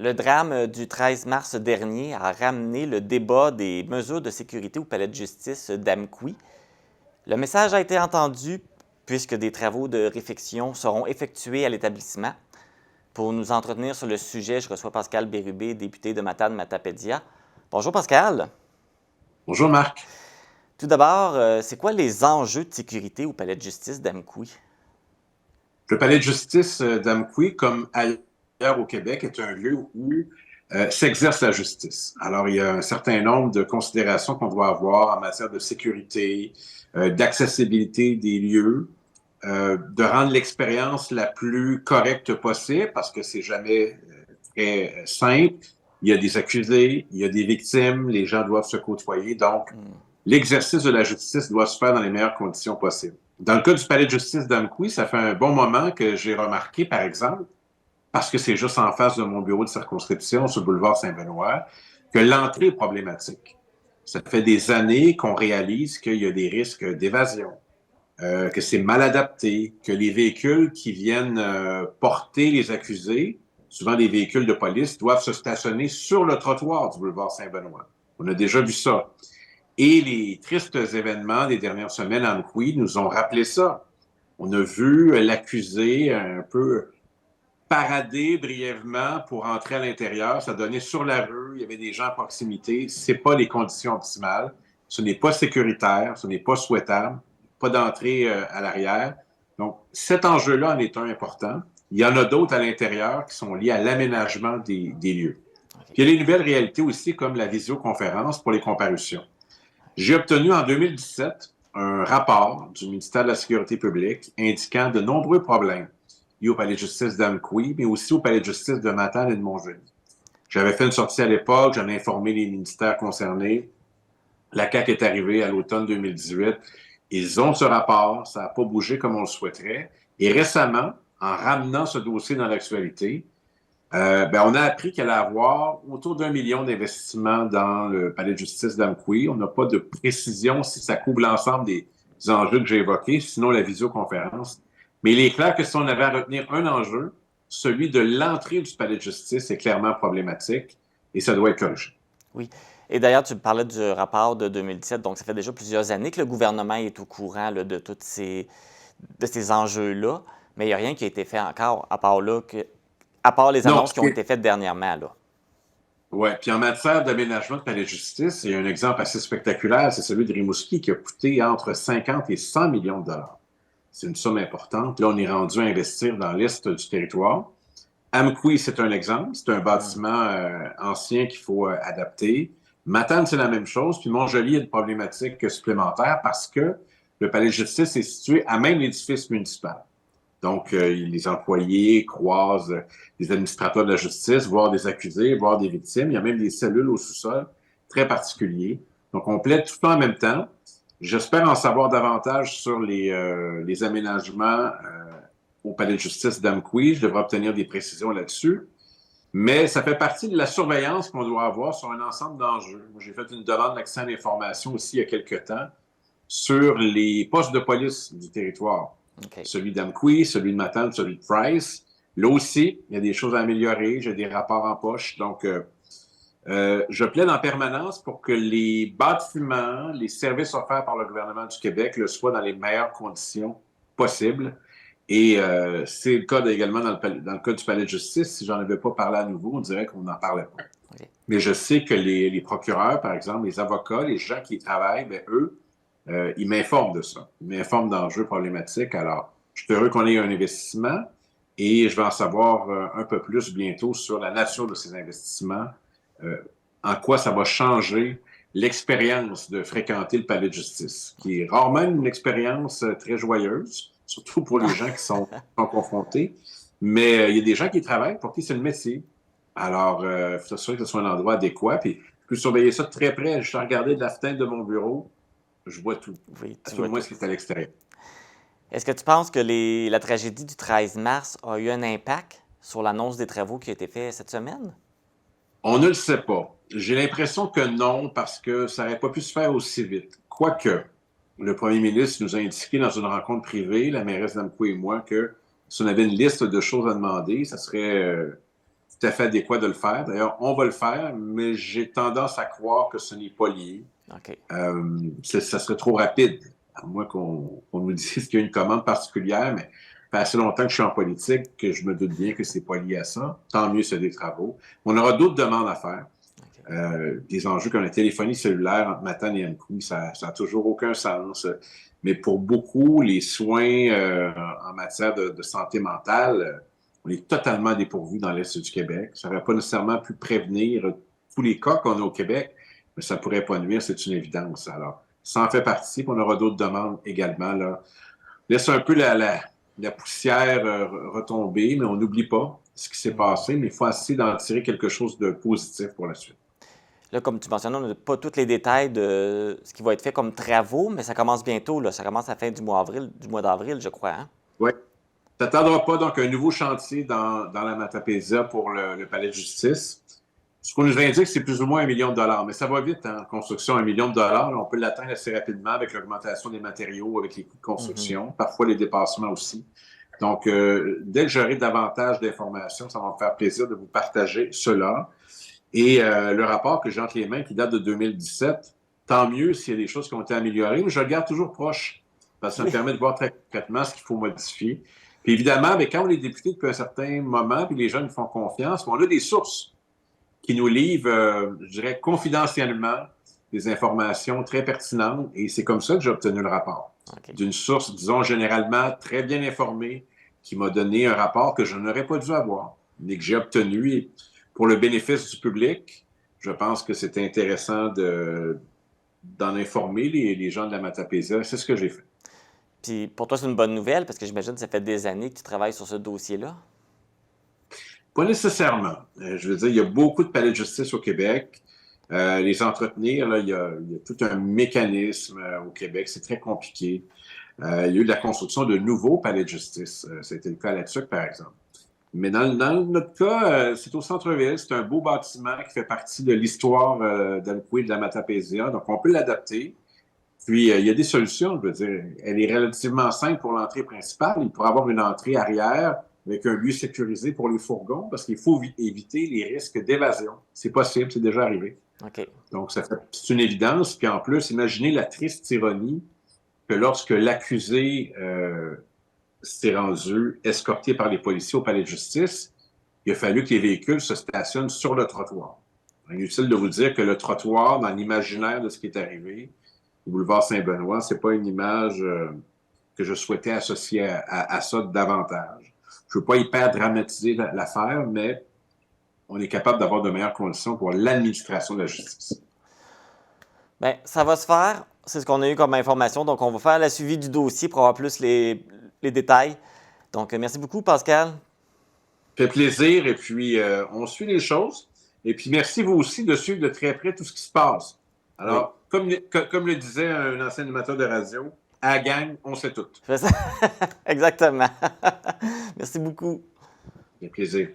Le drame du 13 mars dernier a ramené le débat des mesures de sécurité au palais de justice d'Amqui. Le message a été entendu puisque des travaux de réfection seront effectués à l'établissement. Pour nous entretenir sur le sujet, je reçois Pascal Bérubé, député de Matane-Matapédia. Bonjour Pascal. Bonjour Marc. Tout d'abord, c'est quoi les enjeux de sécurité au palais de justice d'Amqui? Le palais de justice d'Amqui, comme ailleurs au Québec, est un lieu où s'exerce la justice. Alors, il y a un certain nombre de considérations qu'on doit avoir en matière de sécurité, d'accessibilité des lieux, de rendre l'expérience la plus correcte possible, parce que c'est jamais très simple. Il y a des accusés, il y a des victimes, les gens doivent se côtoyer. Donc, l'exercice de la justice doit se faire dans les meilleures conditions possibles. Dans le cas du palais de justice d'Amqui, ça fait un bon moment que j'ai remarqué, par exemple, parce que c'est juste en face de mon bureau de circonscription sur le boulevard Saint-Benoît, que l'entrée est problématique. Ça fait des années qu'on réalise qu'il y a des risques d'évasion, que c'est mal adapté, que les véhicules qui viennent porter les accusés, souvent des véhicules de police, doivent se stationner sur le trottoir du boulevard Saint-Benoît. On a déjà vu ça. Et les tristes événements des dernières semaines en Amqui nous ont rappelé ça. On a vu l'accusé un peu parader brièvement pour entrer à l'intérieur. Ça donnait sur la rue, il y avait des gens à proximité. C'est pas les conditions optimales. Ce n'est pas sécuritaire, ce n'est pas souhaitable. Pas d'entrée à l'arrière. Donc, cet enjeu-là en est un important. Il y en a d'autres à l'intérieur qui sont liés à l'aménagement des lieux. Puis il y a les nouvelles réalités aussi, comme la visioconférence pour les comparutions. J'ai obtenu en 2017 un rapport du ministère de la Sécurité publique indiquant de nombreux problèmes liés au palais de justice d'Amqui, mais aussi au palais de justice de Matane et de Montjoly. J'avais fait une sortie à l'époque, j'en ai informé les ministères concernés. La CAQ est arrivée à l'automne 2018. Ils ont ce rapport, ça n'a pas bougé comme on le souhaiterait. Et récemment, en ramenant ce dossier dans l'actualité, on a appris qu'elle allait avoir autour d'1 million d'investissements dans le palais de justice d'Amqui. On n'a pas de précision si ça couvre l'ensemble des enjeux que j'ai évoqués, sinon la visioconférence. Mais il est clair que si on avait à retenir un enjeu, celui de l'entrée du palais de justice est clairement problématique et ça doit être corrigé. Oui. Et d'ailleurs, tu parlais du rapport de 2017, donc ça fait déjà plusieurs années que le gouvernement est au courant là, de ces enjeux-là, mais il n'y a rien qui a été fait encore, à part les Non, annonces qui ont été faites dernièrement, là. oui, puis en matière d'aménagement de palais de justice, il y a un exemple assez spectaculaire, c'est celui de Rimouski qui a coûté entre 50 et 100 millions de dollars. C'est une somme importante. Là, on est rendu à investir dans l'est du territoire. Amqui, c'est un exemple. C'est un bâtiment ancien qu'il faut adapter. Matane, c'est la même chose. Puis Montjoly a une problématique supplémentaire parce que le palais de justice est situé à même l'édifice municipal. Donc, les employés croisent des administrateurs de la justice, voire des accusés, voire des victimes. Il y a même des cellules au sous-sol très particuliers. Donc, on plaide tout le temps en même temps. J'espère en savoir davantage sur les aménagements au palais de justice d'Amqui. Je devrais obtenir des précisions là-dessus. Mais ça fait partie de la surveillance qu'on doit avoir sur un ensemble d'enjeux. Moi, j'ai fait une demande d'accès à l'information aussi il y a quelques temps sur les postes de police du territoire. Okay. Celui d'Amqui, celui de Matane, celui de Price. Là aussi, il y a des choses à améliorer. J'ai des rapports en poche. Donc, je plaide en permanence pour que les bâtiments, les services offerts par le gouvernement du Québec le soient dans les meilleures conditions possibles. Et c'est le cas également dans le cas du palais de justice. Si j'en avais pas parlé à nouveau, on dirait qu'on n'en parlait pas. Okay. Mais je sais que les procureurs, par exemple, les avocats, les gens qui y travaillent, bien, eux, ils m'informent de ça. Ils m'informent d'enjeux problématiques. Alors, je suis heureux qu'on ait un investissement et je vais en savoir un peu plus bientôt sur la nature de ces investissements, en quoi ça va changer l'expérience de fréquenter le palais de justice, qui est rarement une expérience très joyeuse, surtout pour les gens qui sont confrontés. Mais il y a des gens qui travaillent pour qui c'est le métier. Alors, il faut s'assurer que ce soit un endroit adéquat. Puis, je peux surveiller ça de très près. Je suis regardé de la fenêtre de mon bureau. Je vois tout. Oui, tout le moins ce qui est à l'extérieur. Est-ce que tu penses que la tragédie du 13 mars a eu un impact sur l'annonce des travaux qui a été faits cette semaine? On ne le sait pas. J'ai l'impression que non, parce que ça n'aurait pas pu se faire aussi vite. Quoique, le premier ministre nous a indiqué dans une rencontre privée, la mairesse d'Amqui et moi, que si on avait une liste de choses à demander, ça serait tout à fait adéquat de le faire. D'ailleurs, on va le faire, mais j'ai tendance à croire que ce n'est pas lié. OK. Ça serait trop rapide, à moins qu'on nous dise qu'il y a une commande particulière, mais ça fait assez longtemps que je suis en politique que je me doute bien que c'est pas lié à ça. Tant mieux, c'est des travaux. On aura d'autres demandes à faire. OK. Des enjeux comme la téléphonie cellulaire entre Matane et Amkoui, ça n'a toujours aucun sens. Mais pour beaucoup, les soins en matière de santé mentale, on est totalement dépourvus dans l'Est du Québec. Ça n'aurait pas nécessairement pu prévenir tous les cas qu'on a au Québec, mais ça pourrait pas nuire, c'est une évidence. Alors, ça en fait partie, puis on aura d'autres demandes également. Là. Laisse un peu la poussière retomber, mais on n'oublie pas ce qui s'est passé, mais il faut essayer d'en tirer quelque chose de positif pour la suite. Là, comme tu mentionnais, on n'a pas tous les détails de ce qui va être fait comme travaux, mais ça commence bientôt. Là. Ça commence à la fin du mois d'avril, je crois. Hein? Oui. Ça ne tardera pas, donc, un nouveau chantier dans la Matapédia pour le palais de justice. Ce qu'on nous indique, c'est plus ou moins 1 million de dollars. Mais ça va vite, hein, en construction, 1 million de dollars. Là, on peut l'atteindre assez rapidement avec l'augmentation des matériaux, avec les coûts de construction, parfois les dépassements aussi. Donc, dès que j'aurai davantage d'informations, ça va me faire plaisir de vous partager cela. Et le rapport que j'ai entre les mains, qui date de 2017, tant mieux s'il y a des choses qui ont été améliorées, mais je le garde toujours proche, parce que ça me permet de voir très concrètement ce qu'il faut modifier. Puis évidemment, mais quand on est député depuis un certain moment, puis les gens nous font confiance, on a des sources qui nous livrent, je dirais, confidentiellement des informations très pertinentes. Et c'est comme ça que j'ai obtenu le rapport. Okay. D'une source, disons, généralement très bien informée, qui m'a donné un rapport que je n'aurais pas dû avoir, mais que j'ai obtenu. Et pour le bénéfice du public, je pense que c'est intéressant d'en informer les gens de la Matapésia. C'est ce que j'ai fait. Puis pour toi, c'est une bonne nouvelle parce que j'imagine que ça fait des années que tu travailles sur ce dossier-là. Pas nécessairement. Je veux dire, il y a beaucoup de palais de justice au Québec. Les entretenir, là, il y a tout un mécanisme au Québec. C'est très compliqué. Il y a eu de la construction de nouveaux palais de justice. C'était le cas à La Tuque, par exemple. Mais dans notre cas, c'est au centre-ville. C'est un beau bâtiment qui fait partie de l'histoire d'Amkoui et de la Matapésia. Donc, on peut l'adapter. Puis, il y a des solutions, je veux dire. Elle est relativement simple pour l'entrée principale. Il pourrait avoir une entrée arrière avec un lieu sécurisé pour les fourgons parce qu'il faut éviter les risques d'évasion. C'est possible, c'est déjà arrivé. Okay. Donc, c'est une évidence. Puis en plus, imaginez la triste ironie que lorsque l'accusé s'est rendu escorté par les policiers au palais de justice, il a fallu que les véhicules se stationnent sur le trottoir. Inutile de vous dire que le trottoir, dans l'imaginaire de ce qui est arrivé, au boulevard Saint-Benoît, c'est pas une image que je souhaitais associer à ça davantage. Je veux pas hyper dramatiser l'affaire, mais on est capable d'avoir de meilleures conditions pour l'administration de la justice. Bien, ça va se faire. C'est ce qu'on a eu comme information. Donc, on va faire la suivi du dossier pour avoir plus les détails. Donc, merci beaucoup, Pascal. Ça fait plaisir. Et puis, on suit les choses. Et puis, merci vous aussi de suivre de très près tout ce qui se passe. Alors, oui. comme le disait un ancien animateur de radio, à la gang, on sait tout. Exactement. Merci beaucoup. Ça fait plaisir.